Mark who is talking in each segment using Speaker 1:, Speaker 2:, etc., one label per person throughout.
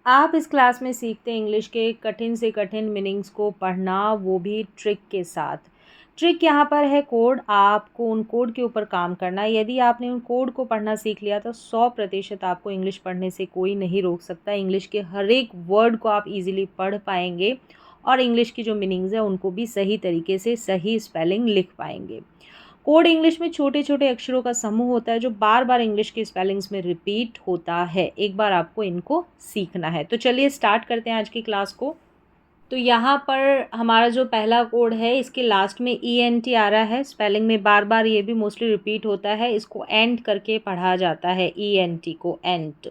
Speaker 1: आप इस क्लास में सीखते हैं इंग्लिश के कठिन से कठिन मीनिंग्स को पढ़ना, वो भी ट्रिक के साथ। ट्रिक यहाँ पर है कोड, आपको उन कोड के ऊपर काम करना है। यदि आपने उन कोड को पढ़ना सीख लिया तो 100% आपको इंग्लिश पढ़ने से कोई नहीं रोक सकता। इंग्लिश के हर एक वर्ड को आप इजीली पढ़ पाएंगे और इंग्लिश की जो मीनिंग्स है उनको भी सही तरीके से सही स्पेलिंग लिख पाएंगे। कोड इंग्लिश में छोटे छोटे अक्षरों का समूह होता है जो बार बार इंग्लिश के स्पेलिंग्स में रिपीट होता है। एक बार आपको इनको सीखना है। तो चलिए स्टार्ट करते हैं आज की क्लास को। तो यहाँ पर हमारा जो पहला कोड है, इसके लास्ट में ENT आ रहा है। स्पेलिंग में बार बार ये भी मोस्टली रिपीट होता है। इसको एंड करके पढ़ा जाता है, ENT को एंट।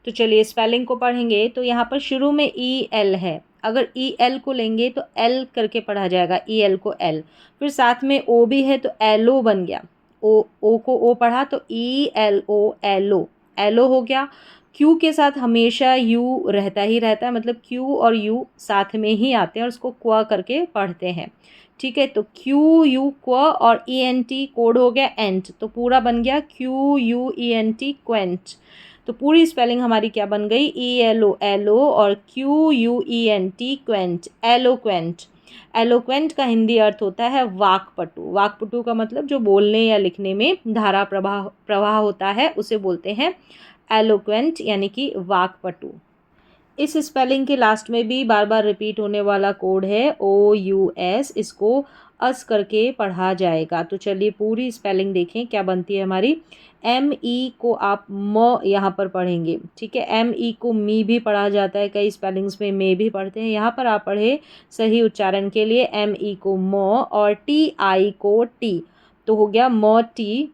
Speaker 1: तो चलिए स्पेलिंग को पढ़ेंगे। तो यहाँ पर शुरू में EL है। अगर EL को लेंगे तो L करके पढ़ा जाएगा, EL को L। फिर साथ में O भी है तो LO बन गया। O को O पढ़ा तो ELO, एलो, एलो हो गया। क्यू के साथ हमेशा यू रहता ही रहता है, मतलब क्यू और यू साथ में ही आते हैं और उसको क्वा करके पढ़ते हैं। ठीक है, तो क्यू यू क्वा और ENT कोड हो गया एंट। तो पूरा बन गया QUENT क्वेंट। तो पूरी स्पेलिंग हमारी क्या बन गई, ELO एलो और QUENT क्वेंट, एलोक्वेंट। एलोक्वेंट का हिंदी अर्थ होता है वाक्पटु। वाक्पटु का मतलब जो बोलने या लिखने में धारा प्रवाह होता है उसे बोलते हैं एलोक्वेंट, यानी कि वाक्पटु। इस स्पेलिंग के लास्ट में भी बार बार रिपीट होने वाला कोड है OUS। इसको अस करके पढ़ा जाएगा। तो चलिए पूरी स्पेलिंग देखें क्या बनती है हमारी। ME को आप म यहाँ पर पढ़ेंगे। ठीक है, ME को मी भी पढ़ा जाता है, कई स्पेलिंग्स में मे भी पढ़ते हैं। यहाँ पर आप पढ़े सही उच्चारण के लिए ME को म और TI को टी। तो हो गया म टी।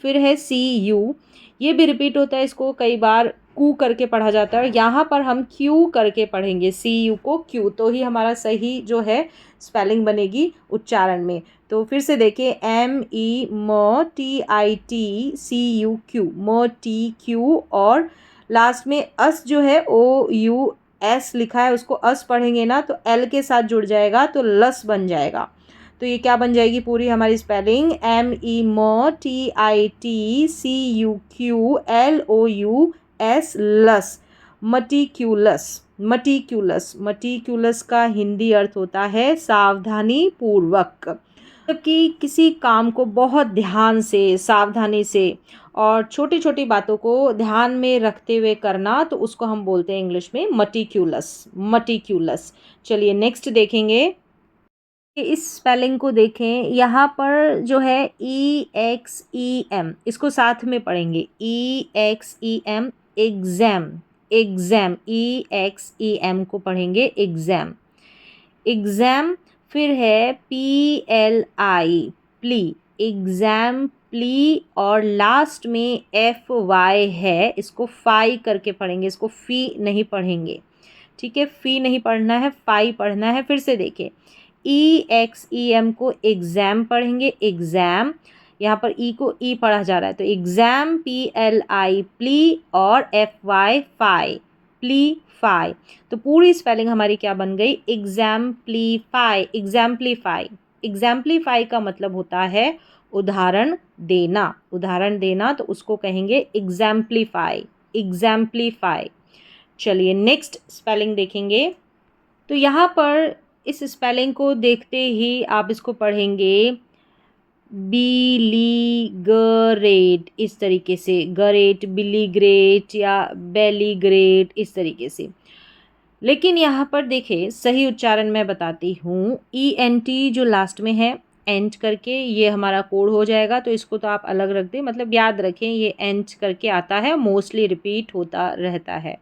Speaker 1: फिर है CU, ये भी रिपीट होता है, इसको कई बार कू करके पढ़ा जाता है। यहाँ पर हम क्यू करके पढ़ेंगे, CU को क्यू, तो ही हमारा सही जो है स्पेलिंग बनेगी उच्चारण में। तो फिर से देखिए ME म TIT CU म टी क्यू, और लास्ट में अस जो है OUS लिखा है, उसको अस पढ़ेंगे ना तो L के साथ जुड़ जाएगा तो लस बन जाएगा। तो ये क्या बन जाएगी पूरी हमारी स्पेलिंग, ME म TITCUQLOUS लस, मटिक्यूलस। मटिक्यूलस, मटिक्यूलस का हिंदी अर्थ होता है सावधानी पूर्वक। जबकि किसी काम को बहुत ध्यान से, सावधानी से और छोटी छोटी बातों को ध्यान में रखते हुए करना, तो उसको हम बोलते हैं इंग्लिश में मटिक्यूलस, मटिक्यूलस। चलिए नेक्स्ट देखेंगे। इस स्पेलिंग को देखें, यहाँ पर जो है EXEM, इसको साथ में पढ़ेंगे EXEM, एग्ज़ैम, एग्ज़ैम, EXEM को पढ़ेंगे एग्ज़ैम, एग्ज़ाम। फिर है PLI, प्ली, एग्ज़ाम प्ली, और लास्ट में FY है, इसको फाई करके पढ़ेंगे, इसको फी नहीं पढ़ेंगे। ठीक है, फी नहीं पढ़ना है, फाई पढ़ना है। फिर से देखिए EXEM को एग्ज़ाम पढ़ेंगे, एग्ज़ाम। यहाँ पर ई को ई पढ़ा जा रहा है तो एग्ज़ाम, PLI प्ली, और FY फाई, प्ली फाई। तो पूरी स्पेलिंग हमारी क्या बन गई, एग्ज़ाम्प्लीफाई, एग्ज़ाम्प्लीफाई। एग्ज़ाम्प्लीफाई का मतलब होता है उदाहरण देना, उदाहरण देना, तो उसको कहेंगे एग्ज़ाम्प्लीफाई, एग्ज़ाम्प्लीफाई। चलिए नेक्स्ट स्पेलिंग देखेंगे। तो यहाँ पर इस स्पेलिंग को देखते ही आप इसको पढ़ेंगे बिलीगरेट, इस तरीके से, गरेट, बिलीग्रेट या बेलीग्रेट, इस तरीके से। लेकिन यहाँ पर देखिए सही उच्चारण मैं बताती हूँ, ENT जो लास्ट में है एंट करके, ये हमारा कोड हो जाएगा। तो इसको तो आप अलग रख दें, मतलब याद रखें ये एंट करके आता है, मोस्टली रिपीट होता रहता है।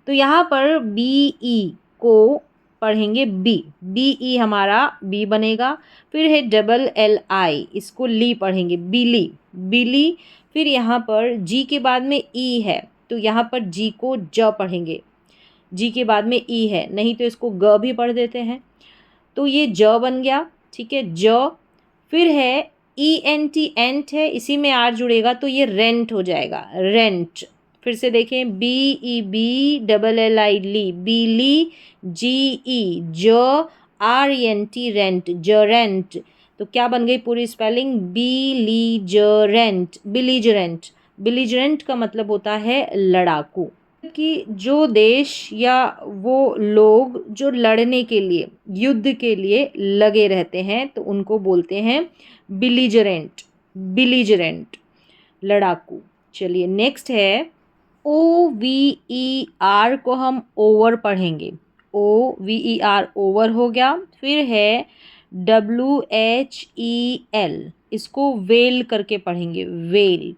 Speaker 1: तो यहाँ पर BE को पढ़ेंगे BE हमारा बी बनेगा। फिर है LLI, इसको ली पढ़ेंगे, बिली, बिली। फिर यहाँ पर जी के बाद में ई है तो यहाँ पर जी को ज पढ़ेंगे, जी के बाद में ई है, नहीं तो इसको ग भी पढ़ देते हैं। तो ये ज बन गया। ठीक है, ज। फिर है ENT, एंट है, इसी में आर जुड़ेगा तो ये रेंट हो जाएगा, रेंट। फिर से देखें BELLI ली, बीली, GE ज, RENT रेंट, जरेंट। तो क्या बन गई पूरी स्पेलिंग, बिलीजरेंट, बिलीजरेंट। बिलीजरेंट का मतलब होता है लड़ाकू। कि जो देश या वो लोग जो लड़ने के लिए, युद्ध के लिए लगे रहते हैं, तो उनको बोलते हैं बिलीजरेंट, बिलीजरेंट, लड़ाकू। चलिए नेक्स्ट है OVER को हम ओवर पढ़ेंगे। OVER ओवर हो गया। फिर है WHEL, इसको वेल करके पढ़ेंगे, वेल।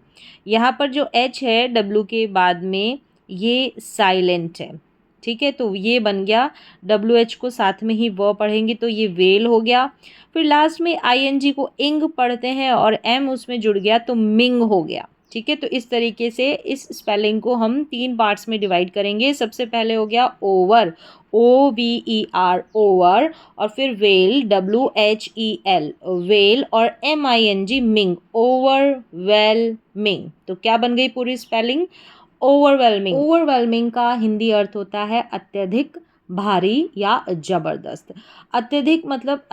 Speaker 1: यहाँ पर जो H है W के बाद में, ये साइलेंट है, ठीक है, तो ये बन गया। WH को साथ में ही व पढ़ेंगे तो ये वेल हो गया। फिर लास्ट में ING को इंग पढ़ते हैं और M उसमें जुड़ गया तो मिंग हो गया, ठीक है। तो इस तरीके से इस स्पेलिंग को हम 3 पार्ट्स में डिवाइड करेंगे। सबसे पहले हो गया ओवर, OVER ओवर, और फिर वेल, WHEL वेल, और MING मिंग, ओवरवेलमिंग। तो क्या बन गई पूरी स्पेलिंग? ओवरवेलमिंग। ओवरवेलमिंग का हिंदी अर्थ होता है अत्यधिक, भारी या जबरदस्त। अत्यधिक मतलब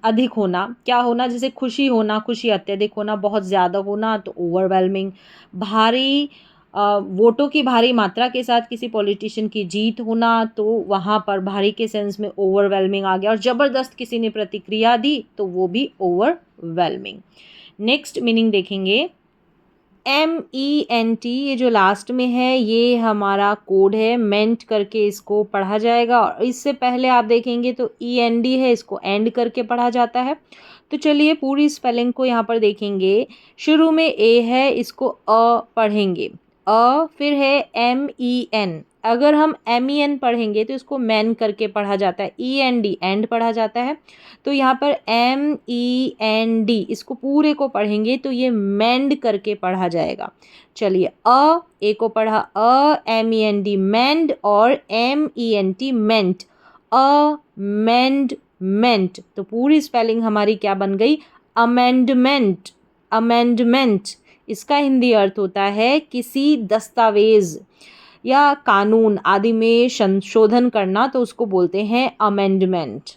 Speaker 1: अधिक होना, क्या होना, जैसे खुशी होना, खुशी अत्यधिक होना, बहुत ज़्यादा होना, तो ओवरवेलमिंग। भारी, वोटों की भारी मात्रा के साथ किसी पॉलिटिशियन की जीत होना, तो वहाँ पर भारी के सेंस में ओवरवेलमिंग आ गया। और ज़बरदस्त किसी ने प्रतिक्रिया दी तो वो भी ओवरवेलमिंग। नेक्स्ट मीनिंग देखेंगे MENT, ये जो लास्ट में है ये हमारा कोड है, मेंट करके इसको पढ़ा जाएगा। और इससे पहले आप देखेंगे तो END है, इसको एंड करके पढ़ा जाता है। तो चलिए पूरी स्पेलिंग को यहाँ पर देखेंगे। शुरू में A है, इसको पढ़ेंगे, फिर है MEN। अगर हम MEN पढ़ेंगे तो इसको मैन करके पढ़ा जाता है। END एंड पढ़ा जाता है। तो यहाँ पर MEND, इसको पूरे को पढ़ेंगे तो ये मेंड करके पढ़ा जाएगा। चलिए ए को पढ़ा MEND मेंड, और MENT मेंट, अमेंडमेंट। तो पूरी स्पेलिंग हमारी क्या बन गई? Amendment, amendment. इसका हिंदी अर्थ होता है किसी दस्तावेज या कानून आदि में संशोधन करना, तो उसको बोलते हैं अमेंडमेंट।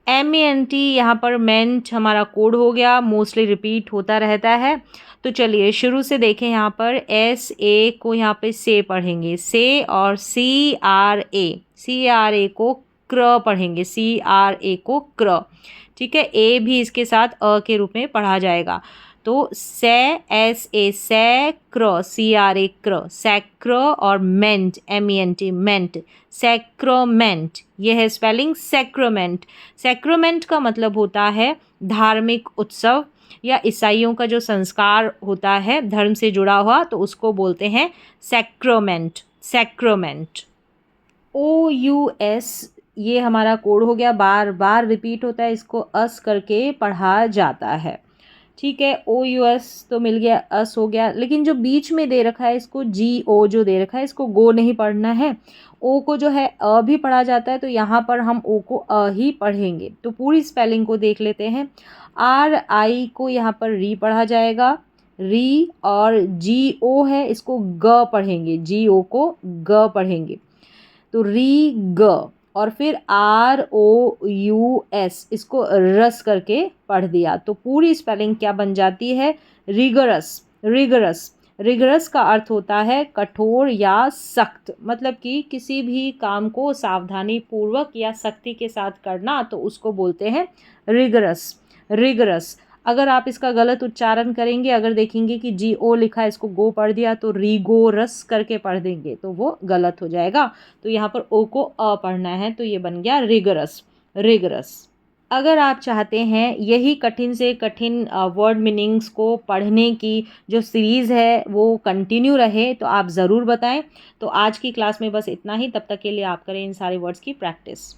Speaker 1: MENT यहाँ पर मेंट हमारा कोड हो गया, मोस्टली रिपीट होता रहता है। तो चलिए शुरू से देखें। यहाँ पर SA को यहाँ पे से पढ़ेंगे, से, और CRA को क्र पढ़ेंगे, CRA को क्र, ठीक है। ए भी इसके साथ के रूप में पढ़ा जाएगा। तो SA सैक्र, CRA क्र, सैक्र, और मेंट, MENT मेंट, सैक्रोमेंट। यह है स्पेलिंग सैक्रोमेंट। सैक्रोमेंट का मतलब होता है धार्मिक उत्सव या ईसाइयों का जो संस्कार होता है धर्म से जुड़ा हुआ, तो उसको बोलते हैं सैक्रोमेंट, सैक्रोमेंट। OUS ये हमारा कोड हो गया, बार बार रिपीट होता है, इसको अस करके पढ़ा जाता है, ठीक है। OUS तो मिल गया, अस हो गया, लेकिन जो बीच में दे रखा है इसको GO जो दे रखा है, इसको गो नहीं पढ़ना है। ओ को जो है भी पढ़ा जाता है, तो यहाँ पर हम ओ को ही पढ़ेंगे। तो पूरी स्पेलिंग को देख लेते हैं। RI को यहाँ पर री पढ़ा जाएगा, री, और GO है, इसको ग पढ़ेंगे, GO को ग पढ़ेंगे, तो री ग। और फिर ROUS, इसको रस करके पढ़ दिया। तो पूरी स्पेलिंग क्या बन जाती है? Rigorous, rigorous. रिगरस का अर्थ होता है कठोर या सख्त, मतलब कि किसी भी काम को सावधानी पूर्वक या सख्ती के साथ करना, तो उसको बोलते हैं रिगरस, रिगरस। अगर आप इसका गलत उच्चारण करेंगे, अगर देखेंगे कि GO लिखा है, इसको गो पढ़ दिया, तो रिगोरस करके पढ़ देंगे तो वो गलत हो जाएगा। तो यहाँ पर ओ को पढ़ना है, तो ये बन गया रिगरस, रिगरस। अगर आप चाहते हैं यही कठिन से कठिन वर्ड मीनिंग्स को पढ़ने की जो सीरीज़ है वो कंटिन्यू रहे, तो आप ज़रूर बताएं। तो आज की क्लास में बस इतना ही, तब तक के लिए आप करें इन सारे वर्ड्स की प्रैक्टिस।